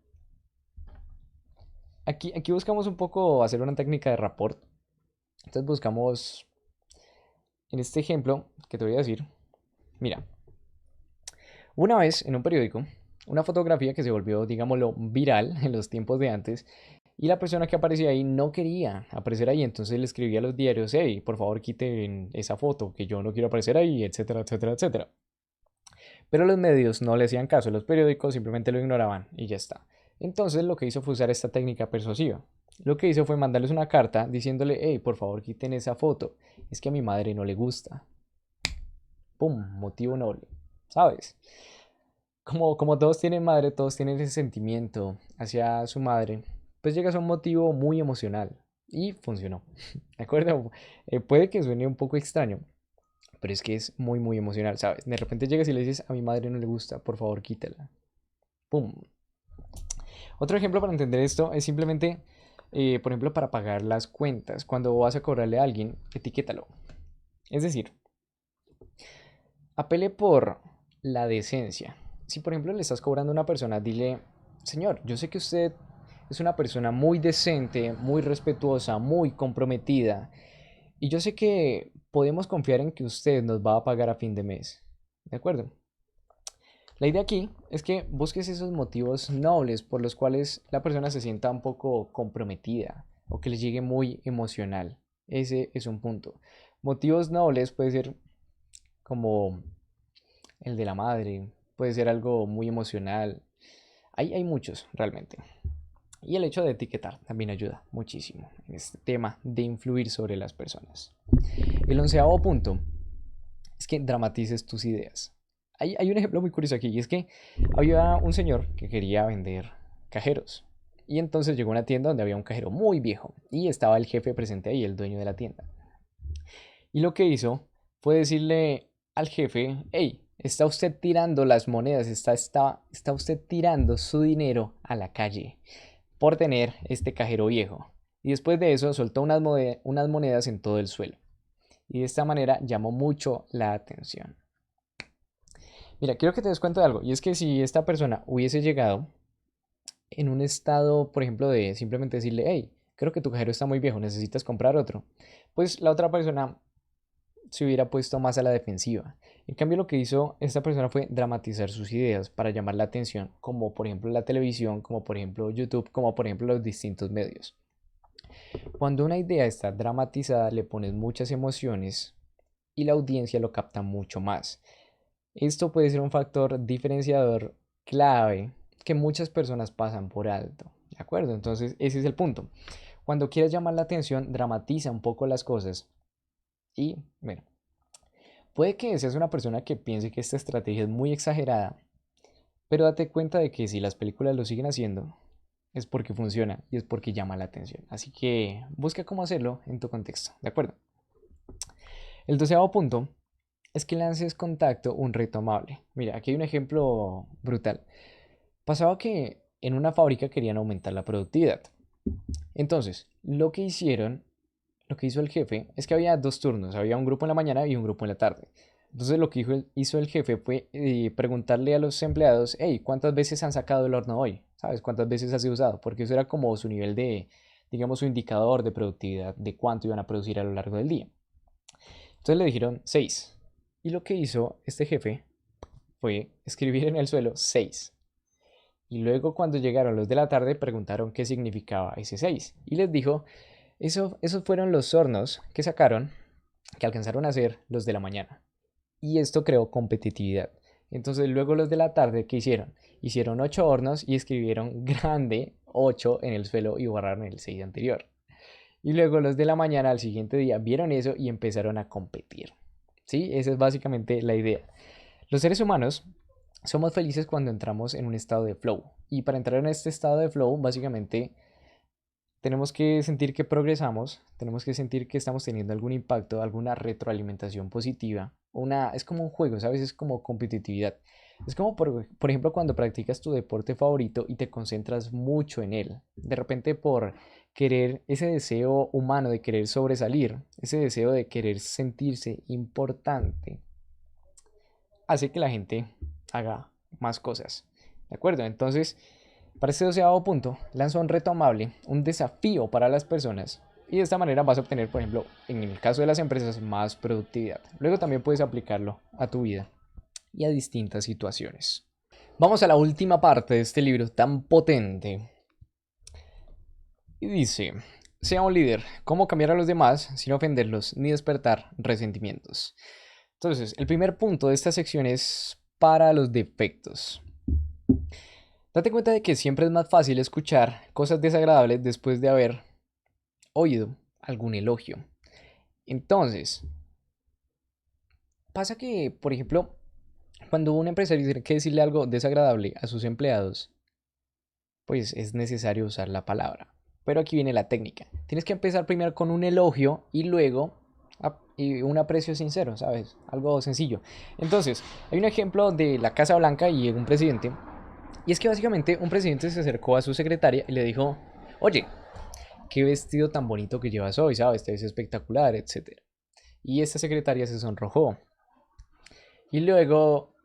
aquí buscamos un poco hacer una técnica de rapport. Entonces buscamos, en este ejemplo que te voy a decir, mira, una vez en un periódico, una fotografía que se volvió, digámoslo, viral en los tiempos de antes, y la persona que aparecía ahí no quería aparecer ahí, entonces le escribía a los diarios, hey, por favor quiten esa foto, que yo no quiero aparecer ahí, etcétera, etcétera, etcétera. Pero los medios no le hacían caso, los periódicos simplemente lo ignoraban y ya está. Entonces lo que hizo fue usar esta técnica persuasiva. Lo que hizo fue mandarles una carta diciéndole, hey, por favor quiten esa foto, es que a mi madre no le gusta. ¡Pum! Motivo noble, ¿sabes? Como todos tienen madre, todos tienen ese sentimiento hacia su madre, pues llegas a un motivo muy emocional y funcionó. ¿De acuerdo? Puede que suene un poco extraño, pero es que es muy, muy emocional, ¿sabes? De repente llegas y le dices, a mi madre no le gusta, por favor quítela. ¡Pum! Otro ejemplo para entender esto es simplemente, por ejemplo, para pagar las cuentas. Cuando vas a cobrarle a alguien, etiquétalo. Es decir, apele por la decencia. Si por ejemplo le estás cobrando a una persona, dile, señor, yo sé que usted es una persona muy decente, muy respetuosa, muy comprometida, y yo sé que podemos confiar en que usted nos va a pagar a fin de mes. ¿De acuerdo? La idea aquí es que busques esos motivos nobles por los cuales la persona se sienta un poco comprometida o que le llegue muy emocional. Ese es un punto. Motivos nobles puede ser como el de la madre, puede ser algo muy emocional. Hay muchos realmente. Y el hecho de etiquetar también ayuda muchísimo en este tema de influir sobre las personas. El onceavo punto es que dramatices tus ideas. Hay un ejemplo muy curioso aquí y es que había un señor que quería vender cajeros. Y entonces llegó a una tienda donde había un cajero muy viejo y estaba el jefe presente ahí, el dueño de la tienda. Y lo que hizo fue decirle al jefe, hey, Está usted tirando las monedas, está usted tirando su dinero a la calle por tener este cajero viejo. Y después de eso soltó unas monedas en todo el suelo. Y de esta manera llamó mucho la atención. Mira, quiero que te des cuenta de algo. Y es que si esta persona hubiese llegado en un estado, por ejemplo, de simplemente decirle, hey, creo que tu cajero está muy viejo, necesitas comprar otro, pues la otra persona se hubiera puesto más a la defensiva. En cambio, lo que hizo esta persona fue dramatizar sus ideas para llamar la atención, como por ejemplo la televisión, como por ejemplo YouTube, como por ejemplo los distintos medios. Cuando una idea está dramatizada, le pones muchas emociones y la audiencia lo capta mucho más. Esto puede ser un factor diferenciador clave que muchas personas pasan por alto. ¿De acuerdo? Entonces, ese es el punto. Cuando quieras llamar la atención, dramatiza un poco las cosas y, bueno, puede que seas una persona que piense que esta estrategia es muy exagerada, pero date cuenta de que si las películas lo siguen haciendo, es porque funciona y es porque llama la atención. Así que busca cómo hacerlo en tu contexto, ¿de acuerdo? El 12º punto es que lances contacto un reto amable. Mira, aquí hay un ejemplo brutal. Pasaba que en una fábrica querían aumentar la productividad. Entonces, lo que hizo el jefe es que había dos turnos, había un grupo en la mañana y un grupo en la tarde. Entonces lo que hizo el jefe fue preguntarle a los empleados, hey, ¿cuántas veces han sacado el horno hoy? ¿Sabes? ¿Cuántas veces ha sido usado? Porque eso era como su nivel de, digamos, su indicador de productividad, de cuánto iban a producir a lo largo del día. Entonces le dijeron 6. Y lo que hizo este jefe fue escribir en el suelo 6. Y luego cuando llegaron los de la tarde preguntaron qué significaba ese 6. Y les dijo, esos fueron los hornos que sacaron, que alcanzaron a hacer los de la mañana. Y esto creó competitividad. Entonces luego los de la tarde, ¿qué hicieron? Hicieron 8 hornos y escribieron grande 8 en el suelo y borraron el 6 anterior. Y luego los de la mañana al siguiente día vieron eso y empezaron a competir. ¿Sí? Esa es básicamente la idea. Los seres humanos somos felices cuando entramos en un estado de flow. Y para entrar en este estado de flow, básicamente tenemos que sentir que progresamos, tenemos que sentir que estamos teniendo algún impacto, alguna retroalimentación positiva. Es como un juego, ¿sabes? Es como competitividad. Es como, por ejemplo, cuando practicas tu deporte favorito y te concentras mucho en él. De repente por querer ese deseo humano de querer sobresalir, ese deseo de querer sentirse importante, hace que la gente haga más cosas. ¿De acuerdo? Entonces, para este 12º punto, lanza un reto amable, un desafío para las personas. Y de esta manera vas a obtener, por ejemplo, en el caso de las empresas, más productividad. Luego también puedes aplicarlo a tu vida y a distintas situaciones. Vamos a la última parte de este libro tan potente. Y dice, sea un líder, ¿cómo cambiar a los demás sin ofenderlos ni despertar resentimientos? Entonces, el primer punto de esta sección es para los defectos. Date cuenta de que siempre es más fácil escuchar cosas desagradables después de haber oído algún elogio. Entonces, pasa que, por ejemplo, cuando un empresario tiene que decirle algo desagradable a sus empleados, pues es necesario usar la palabra. Pero aquí viene la técnica. Tienes que empezar primero con un elogio y luego y un aprecio sincero, ¿sabes? Algo sencillo. Entonces, hay un ejemplo de la Casa Blanca y un presidente. Y es que básicamente un presidente se acercó a su secretaria y le dijo, oye, qué vestido tan bonito que llevas hoy, ¿sabes? Te ves espectacular, etcétera. Y esta secretaria se sonrojó. Y luego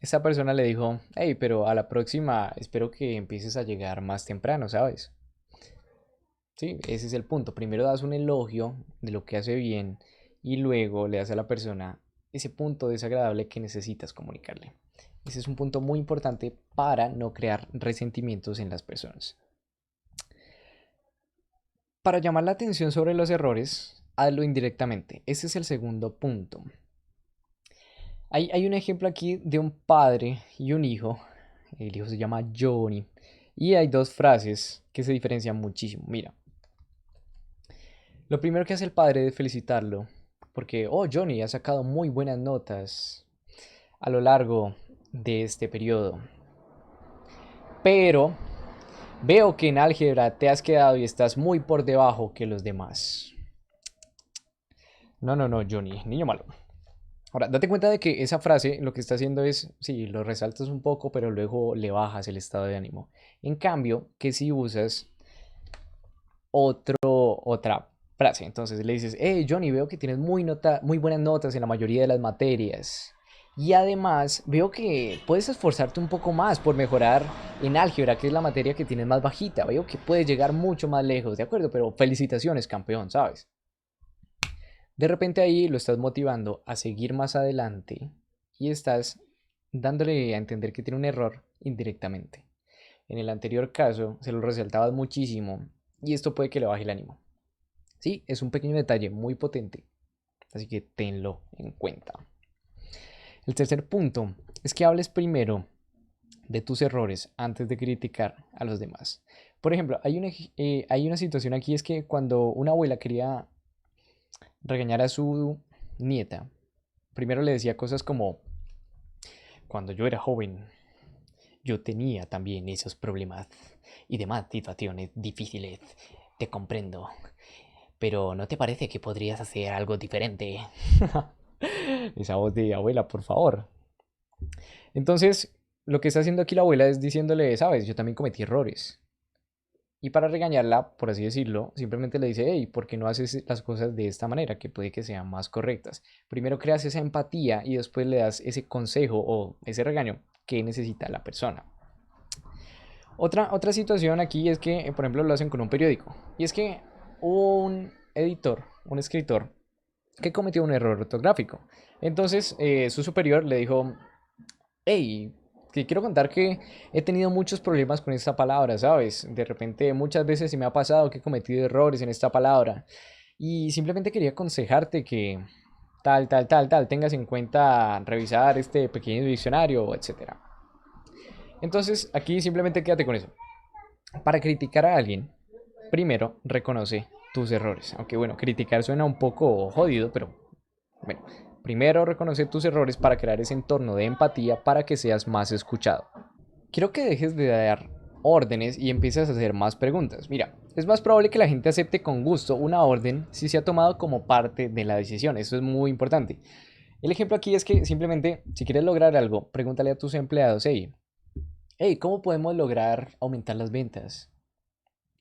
esta persona le dijo, hey, pero a la próxima espero que empieces a llegar más temprano, ¿sabes? Sí, ese es el punto. Primero das un elogio de lo que hace bien y luego le das a la persona ese punto desagradable que necesitas comunicarle. Ese es un punto muy importante para no crear resentimientos en las personas. Para llamar la atención sobre los errores, hazlo indirectamente. Ese es el segundo punto. Hay un ejemplo aquí de un padre y un hijo. El hijo se llama Johnny. Y hay dos frases que se diferencian muchísimo. Mira, lo primero que hace el padre es felicitarlo. Porque, oh, Johnny, ha sacado muy buenas notas a lo largo de este periodo. Pero veo que en álgebra te has quedado y estás muy por debajo que los demás. No, no, no, Johnny, niño malo. Ahora, date cuenta de que esa frase lo que está haciendo es, sí, lo resaltas un poco, pero luego le bajas el estado de ánimo. En cambio, que si usas otra frase, entonces le dices, hey Johnny, veo que tienes muy buenas notas en la mayoría de las materias. Y además veo que puedes esforzarte un poco más por mejorar en álgebra, que es la materia que tienes más bajita. Veo que puedes llegar mucho más lejos, ¿de acuerdo? Pero felicitaciones, campeón, ¿sabes? De repente ahí lo estás motivando a seguir más adelante y estás dándole a entender que tiene un error indirectamente. En el anterior caso se lo resaltabas muchísimo y esto puede que le baje el ánimo. Sí, es un pequeño detalle muy potente, así que tenlo en cuenta. El tercer punto es que hables primero de tus errores antes de criticar a los demás. Por ejemplo, hay una situación aquí, es que cuando una abuela quería regañar a su nieta, primero le decía cosas como, cuando yo era joven, yo tenía también esos problemas y demás situaciones difíciles, te comprendo, pero ¿no te parece que podrías hacer algo diferente? Esa voz de abuela, por favor. Entonces, lo que está haciendo aquí la abuela es diciéndole, sabes, yo también cometí errores. Y para regañarla, por así decirlo, simplemente le dice, hey, ¿por qué no haces las cosas de esta manera que puede que sean más correctas? Primero creas esa empatía y después le das ese consejo o ese regaño que necesita la persona. Otra situación aquí es que, por ejemplo, lo hacen con un periódico. Y es que hubo un editor, un escritor, que cometió un error ortográfico. Entonces, su superior le dijo, hey, que quiero contar que he tenido muchos problemas con esta palabra, ¿sabes? De repente muchas veces se me ha pasado que he cometido errores en esta palabra y simplemente quería aconsejarte que tal, tengas en cuenta revisar este pequeño diccionario, etcétera. Entonces, aquí simplemente quédate con eso. Para criticar a alguien, primero reconoce tus errores. Aunque bueno, criticar suena un poco jodido, pero bueno, primero reconoce tus errores para crear ese entorno de empatía para que seas más escuchado. Quiero que dejes de dar órdenes y empieces a hacer más preguntas. Mira, es más probable que la gente acepte con gusto una orden si se ha tomado como parte de la decisión. Eso es muy importante. El ejemplo aquí es que simplemente, si quieres lograr algo, pregúntale a tus empleados, hey, ¿cómo podemos lograr aumentar las ventas?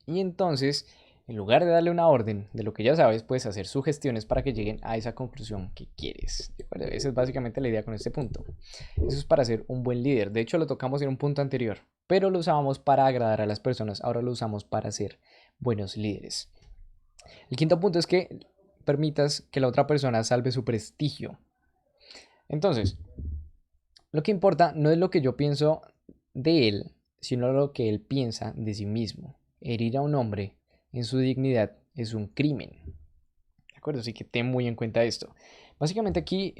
Y entonces, en lugar de darle una orden de lo que ya sabes, puedes hacer sugestiones para que lleguen a esa conclusión que quieres. Esa es básicamente la idea con este punto. Eso es para ser un buen líder. De hecho, lo tocamos en un punto anterior, pero lo usábamos para agradar a las personas. Ahora lo usamos para ser buenos líderes. El quinto punto es que permitas que la otra persona salve su prestigio. Entonces, lo que importa no es lo que yo pienso de él, sino lo que él piensa de sí mismo. Herir a un hombre en su dignidad es un crimen. ¿De acuerdo? Así que ten muy en cuenta esto. Básicamente aquí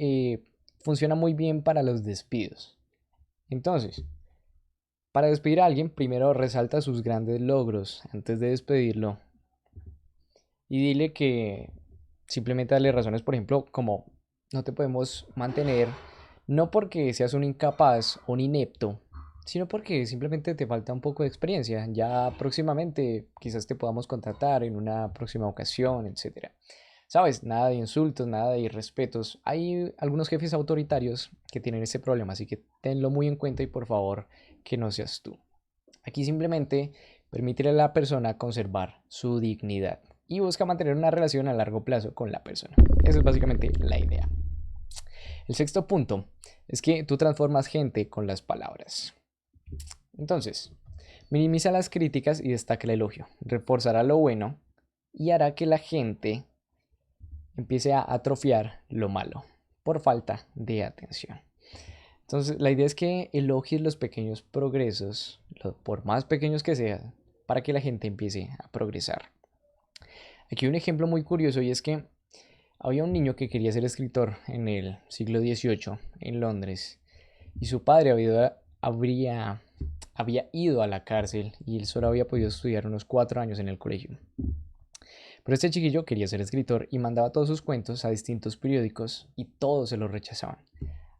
funciona muy bien para los despidos. Entonces, para despedir a alguien, primero resalta sus grandes logros antes de despedirlo. Y dile que simplemente dale razones, por ejemplo, como no te podemos mantener, no porque seas un incapaz o un inepto, sino porque simplemente te falta un poco de experiencia. Ya próximamente quizás te podamos contratar en una próxima ocasión, etcétera. Sabes, nada de insultos, nada de irrespetos. Hay algunos jefes autoritarios que tienen ese problema, así que tenlo muy en cuenta y por favor que no seas tú. Aquí simplemente permitirle a la persona conservar su dignidad y busca mantener una relación a largo plazo con la persona. Esa es básicamente la idea. El sexto punto es que tú transformas gente con las palabras. Entonces, minimiza las críticas y destaca el elogio. Reforzará lo bueno y hará que la gente empiece a atrofiar lo malo por falta de atención. Entonces, la idea es que elogies los pequeños progresos, por más pequeños que sean, para que la gente empiece a progresar. Aquí hay un ejemplo muy curioso y es que había un niño que quería ser escritor en el siglo XVIII en Londres y su padre había ido a la cárcel y él solo había podido estudiar unos 4 años en el colegio. Pero este chiquillo quería ser escritor y mandaba todos sus cuentos a distintos periódicos y todos se los rechazaban.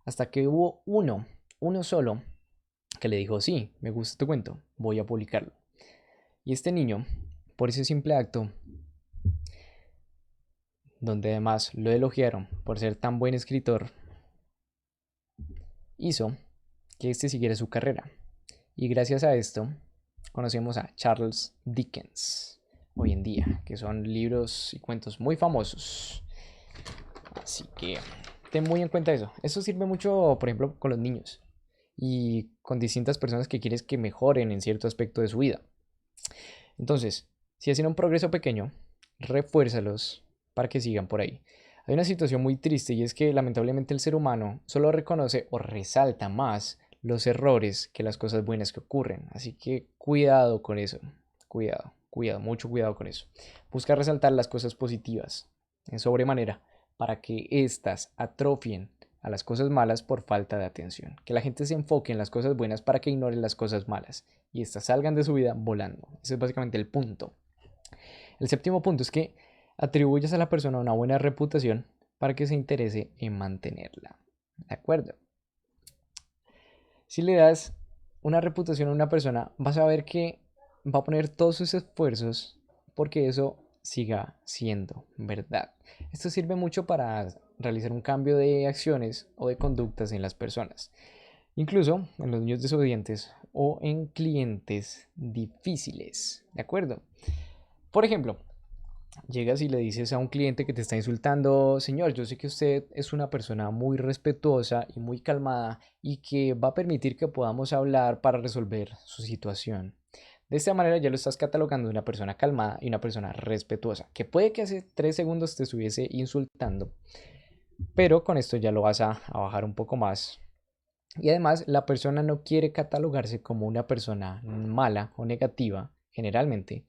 Hasta que hubo uno solo, que le dijo, sí, me gusta tu cuento, voy a publicarlo. Y este niño, por ese simple acto, donde además lo elogiaron por ser tan buen escritor, hizo que este siguiera su carrera. Y gracias a esto conocemos a Charles Dickens hoy en día, que son libros y cuentos muy famosos. Así que ten muy en cuenta eso. Eso sirve mucho, por ejemplo, con los niños y con distintas personas que quieres que mejoren en cierto aspecto de su vida. Entonces, si hacen un progreso pequeño, refuérzalos para que sigan por ahí. Hay una situación muy triste y es que lamentablemente el ser humano solo reconoce o resalta más los errores que las cosas buenas que ocurren. Así que cuidado con eso. Cuidado, cuidado, mucho cuidado con eso. Busca resaltar las cosas positivas en sobremanera para que éstas atrofien a las cosas malas por falta de atención. Que la gente se enfoque en las cosas buenas para que ignoren las cosas malas y éstas salgan de su vida volando. Ese es básicamente el punto. El séptimo punto es que atribuyas a la persona una buena reputación para que se interese en mantenerla. ¿De acuerdo? Si le das una reputación a una persona, vas a ver que va a poner todos sus esfuerzos porque eso siga siendo verdad. Esto sirve mucho para realizar un cambio de acciones o de conductas en las personas, incluso en los niños desobedientes o en clientes difíciles. ¿De acuerdo? Por ejemplo, llegas y le dices a un cliente que te está insultando: señor, yo sé que usted es una persona muy respetuosa y muy calmada y que va a permitir que podamos hablar para resolver su situación. De esta manera ya lo estás catalogando de una persona calmada y una persona respetuosa, que puede que hace 3 segundos te estuviese insultando, pero con esto ya lo vas a bajar un poco más. Y además, la persona no quiere catalogarse como una persona mala o negativa, generalmente,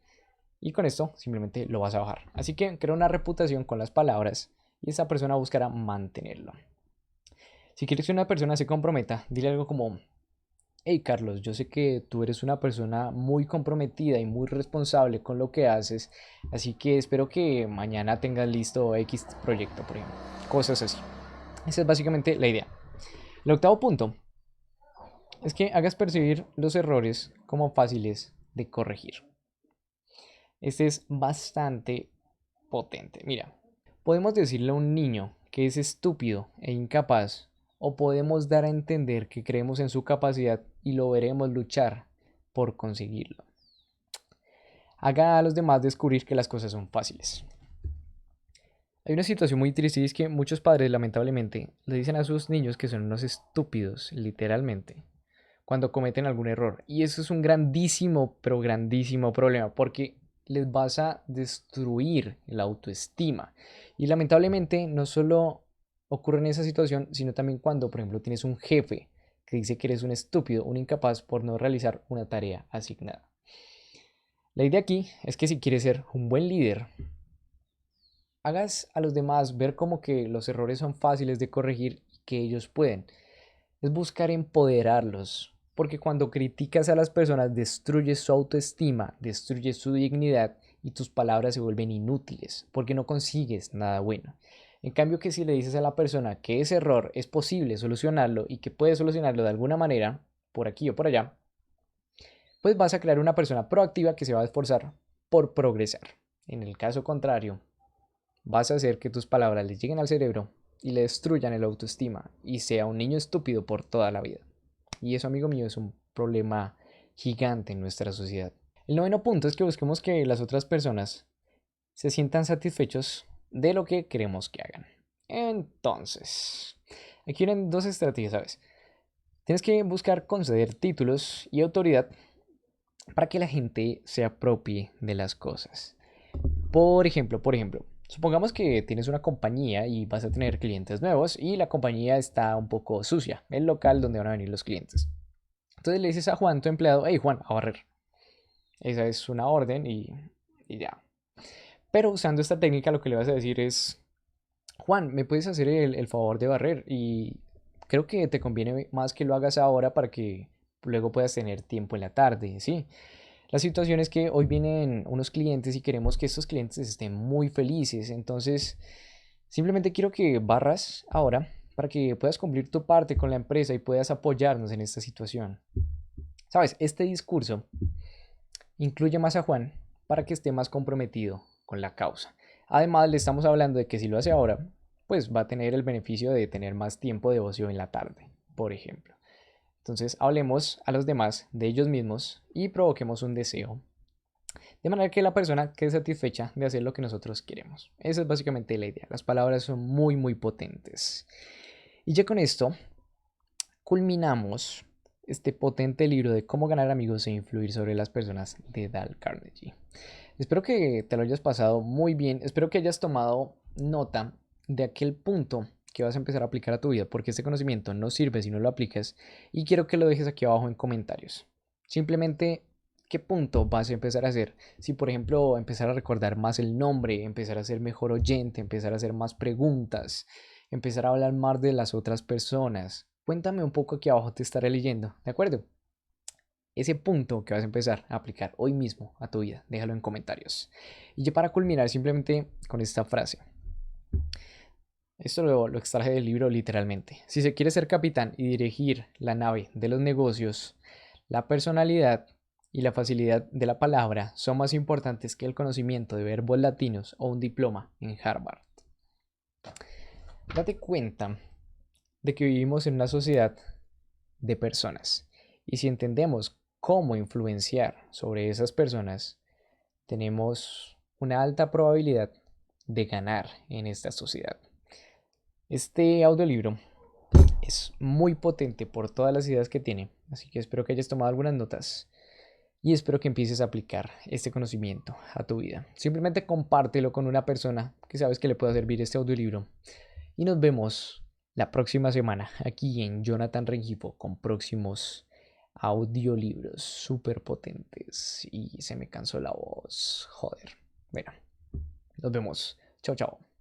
y con esto simplemente lo vas a bajar. Así que crea una reputación con las palabras y esa persona buscará mantenerlo. Si quieres que una persona se comprometa, dile algo como: hey Carlos, yo sé que tú eres una persona muy comprometida y muy responsable con lo que haces, así que espero que mañana tengas listo X proyecto, por ejemplo. Cosas así. Esa es básicamente la idea. El octavo punto es que hagas percibir los errores como fáciles de corregir. Este es bastante potente. Mira, podemos decirle a un niño que es estúpido e incapaz, o podemos dar a entender que creemos en su capacidad y lo veremos luchar por conseguirlo. Haga a los demás descubrir que las cosas son fáciles. Hay una situación muy triste y es que muchos padres lamentablemente le dicen a sus niños que son unos estúpidos, literalmente, cuando cometen algún error. Y eso es un grandísimo, pero grandísimo problema, porque les vas a destruir la autoestima. Y lamentablemente no solo ocurre en esa situación, sino también cuando, por ejemplo, tienes un jefe que dice que eres un estúpido, un incapaz por no realizar una tarea asignada. La idea aquí es que si quieres ser un buen líder, hagas a los demás ver como que los errores son fáciles de corregir y que ellos pueden. Es buscar empoderarlos, porque cuando criticas a las personas destruyes su autoestima, destruyes su dignidad y tus palabras se vuelven inútiles, porque no consigues nada bueno. En cambio, que si le dices a la persona que ese error es posible solucionarlo y que puede solucionarlo de alguna manera, por aquí o por allá, pues vas a crear una persona proactiva que se va a esforzar por progresar. En el caso contrario, vas a hacer que tus palabras le lleguen al cerebro y le destruyan el autoestima y sea un niño estúpido por toda la vida. Y eso, amigo mío, es un problema gigante en nuestra sociedad. El noveno punto es que busquemos que las otras personas se sientan satisfechos de lo que queremos que hagan. Entonces, aquí vienen dos estrategias, ¿sabes? Tienes que buscar conceder títulos y autoridad para que la gente se apropie de las cosas. Por ejemplo, supongamos que tienes una compañía y vas a tener clientes nuevos y la compañía está un poco sucia, el local donde van a venir los clientes. Entonces le dices a Juan, tu empleado: hey Juan, a barrer. Esa es una orden y ya. Pero usando esta técnica lo que le vas a decir es: Juan, ¿me puedes hacer el favor de barrer? Y creo que te conviene más que lo hagas ahora para que luego puedas tener tiempo en la tarde, ¿sí? La situación es que hoy vienen unos clientes y queremos que estos clientes estén muy felices. Entonces, simplemente quiero que barras ahora para que puedas cumplir tu parte con la empresa y puedas apoyarnos en esta situación. Sabes, este discurso incluye más a Juan para que esté más comprometido con la causa. Además, le estamos hablando de que si lo hace ahora, pues va a tener el beneficio de tener más tiempo de ocio en la tarde. por ejemplo. Entonces hablemos a los demás de ellos mismos y provoquemos un deseo, de manera que la persona quede satisfecha de hacer lo que nosotros queremos. Esa es básicamente la idea. Las palabras son muy, muy potentes. Y ya con esto culminamos este potente libro de cómo ganar amigos e influir sobre las personas de Dale Carnegie. Espero que te lo hayas pasado muy bien. Espero que hayas tomado nota de aquel punto que vas a empezar a aplicar a tu vida, porque este conocimiento no sirve si no lo aplicas. Y quiero que lo dejes aquí abajo en comentarios. Simplemente, ¿qué punto vas a empezar a hacer? Si, por ejemplo, empezar a recordar más el nombre, empezar a ser mejor oyente, empezar a hacer más preguntas, empezar a hablar más de las otras personas. Cuéntame un poco, aquí abajo te estaré leyendo, ¿de acuerdo? Ese punto que vas a empezar a aplicar hoy mismo a tu vida, déjalo en comentarios. Y ya para culminar simplemente con esta frase. Esto lo extraje del libro literalmente. Si se quiere ser capitán y dirigir la nave de los negocios, la personalidad y la facilidad de la palabra son más importantes que el conocimiento de verbos latinos o un diploma en Harvard. Date cuenta de que vivimos en una sociedad de personas. Y si entendemos cómo influenciar sobre esas personas, tenemos una alta probabilidad de ganar en esta sociedad. Este audiolibro es muy potente por todas las ideas que tiene, así que espero que hayas tomado algunas notas y espero que empieces a aplicar este conocimiento a tu vida. Simplemente compártelo con una persona que sabes que le pueda servir este audiolibro y nos vemos la próxima semana aquí en Jonathan Rengifo con próximos audiolibros súper potentes. Y se me cansó la voz. Joder. Bueno, nos vemos. Chao, chao.